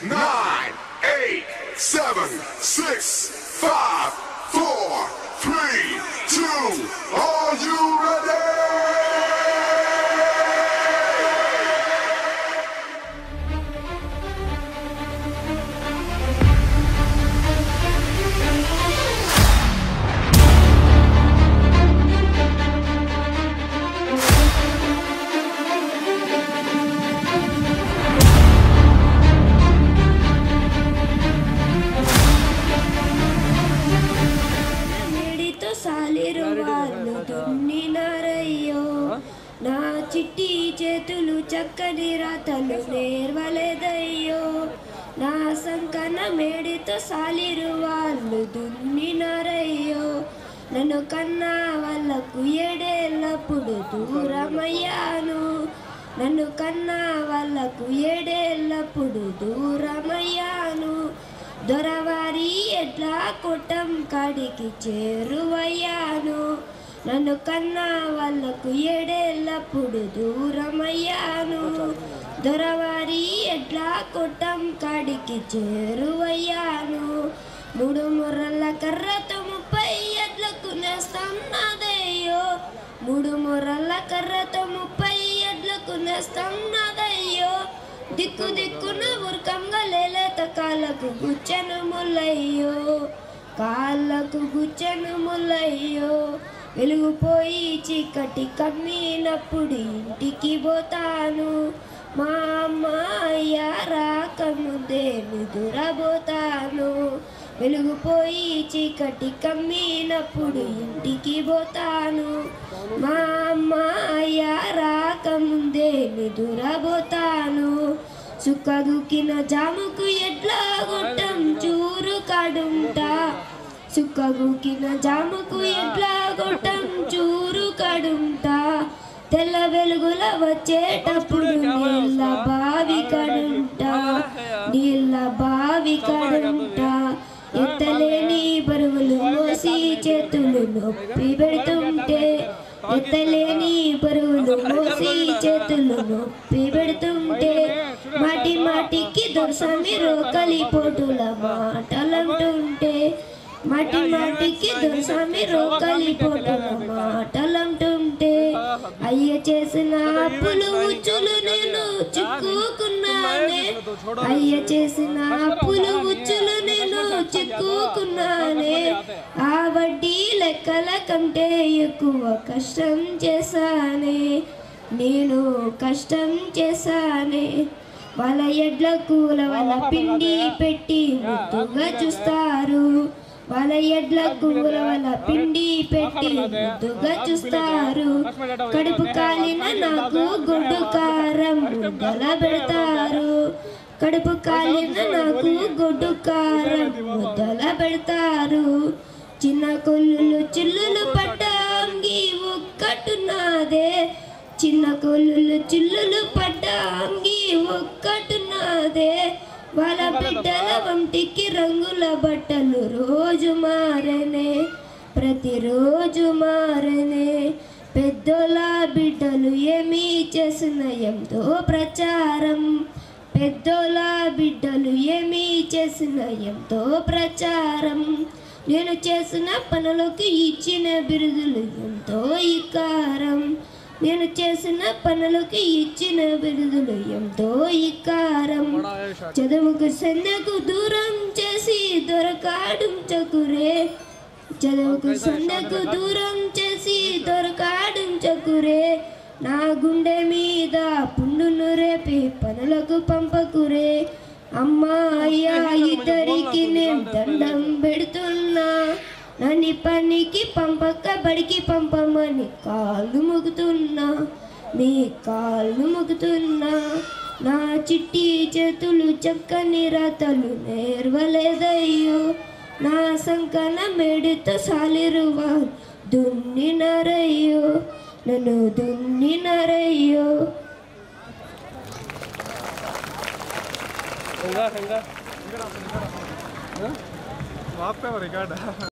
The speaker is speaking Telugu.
9, 8, 7, 6, 5, 4, 3, 2. Are you ready? సాలిరువాళ్ళు దున్నినారయ్యో నా చిట్టి చేతులు చక్కని రాతలు నేర్వలేదయ్యో నా సంకన మేడితో సాలిరువాళ్ళు దున్నినారయ్యో నన్ను కన్నా వాళ్ళకు ఏడేళ్ళప్పుడు దూరమయ్యాను నన్ను కన్నా వాళ్ళకు ఏడేళ్ళప్పుడు దూరమయ్యాను దొరవారి ఎట్లా కొట్టం కాడికి చేరువయ్యాను నన్ను కన్నా వాళ్ళకు ఏడేళ్ళప్పుడు దూరమయ్యాను దొరవారి ఎట్లా కొట్టం కాడికి చేరువయ్యాను 3 ముర్రల కర్రతో 30 ఎడ్లకు నేస్తం నాదయ్యో 3 ముర్రల కర్రతో 30 ఎడ్లకు నేస్తం నాదయ్యో దిక్కు దిక్కున ఉరకంగా లేలేత కాళ్ళకు గుచ్చెను ముల్లయ్యో కాళ్ళకు గుచ్చెను ముల్లయ్యో వెలుగుపోయి చీకటి కమ్మినప్పుడు ఇంటికి పోతాను మా అమ్మ అయ్యా రాకముందే నిదురబోతాను వెలుగుపోయి చీకటి కమ్మినప్పుడు ఇంటికి పోతాను మా అమ్మ అయ్యా రాకముందే నిదురబోతాను సుక్కదుకిన జాముకు ఎట్లా గుట్టం చూరు కడుంటా సుక్కగుకిన జాముకు ఎట్లా గుట్టం చూరు కడుంటా తెల్ల వెలుగుల వచ్చేటప్పుడు నీళ్ళ బావి కడుంటా నీళ్ళ బావి కడుంటా ఎత్తలేని బరువులు మోసి చేతులు నొప్పి పెడుతుంటే ఎత్తలేని బరువులు మోసి చేతులు నొప్పి పెడుతుంటే మాటి మాటికి దొరసామి రోకలి పోటుల మాటలంటుంటే మాటి మాటికి దొరసామి రోకలి పోటుల మాటలంటుంటే అయ్య చేసిన అప్పులు ఉచ్చులు నేను చిక్కుకున్నానే అయ్య చేసిన అప్పులు ఉచ్చులు నేను చిక్కుకున్నానే ఆ వడ్డీ లెక్కల కంటే ఎక్కువ కష్టం చేశానే నేను కష్టం చేశానే వాళ్ళ ఎడ్ల కూల వాళ్ళ పిండి పెట్టి ముద్దుగా చూస్తారు వాళ్ళ ఎడ్ల కూర వాళ్ళ పిండి పెట్టి ముద్దుగా చూస్తారు కడుపు కాలిన నాకు గుడ్డు కారం ముద్దల పెడతారు కడుపు కాలిన నాకు గుడ్డు కారం ముద్దల పెడతారు చిన్న కొల్లులు చిల్లులు పడ్డాంగి ఒక్కటున్నదే చిన్న కొల్లులు చిల్లులు పడ్డాంగి ఒక్కటున్నదే వాళ్ళ బిడ్డల వంటికి రంగుల బట్టలు రోజు మారనే ప్రతిరోజు మారనే పెద్దోళ్ళ బిడ్డలు ఏమీ చేసిన ఎంతో ప్రచారం పెద్దోళ్ళ బిడ్డలు ఏమీ చేసిన ఎంతో ప్రచారం నేను చేసిన పనులకు ఇచ్చిన బిరుదులు ఎంతో ఇకారం నేను చేసిన పనులకు ఇచ్చిన బిరుదులు ఎంతో ఇకారం చదువుకు సంధ్యకు దూరం చేసి దొరకాడుంచకురే చదువుకు సంధ్యకు దూరం చేసి దొరకాడుంచకురే నా గుండె మీద పుండును రేపి పనులకు పంపకురే అమ్మా అయ్యా ఇద్దరికి నేను దండం పెడుతున్నా నన్ను పనికి పంపక బడికి పంపమని కాళ్ళు మొక్కుతున్నా మీ కాళ్ళు మొక్కుతున్నా నా చిట్టి చేతులు చక్కని రాతలు నేర్వలేదయ్యో నా సంకన మేడితో సాలిరువా దున్నినారయ్యో నన్ను దున్నినారయ్యో आपका रिकॉर्ड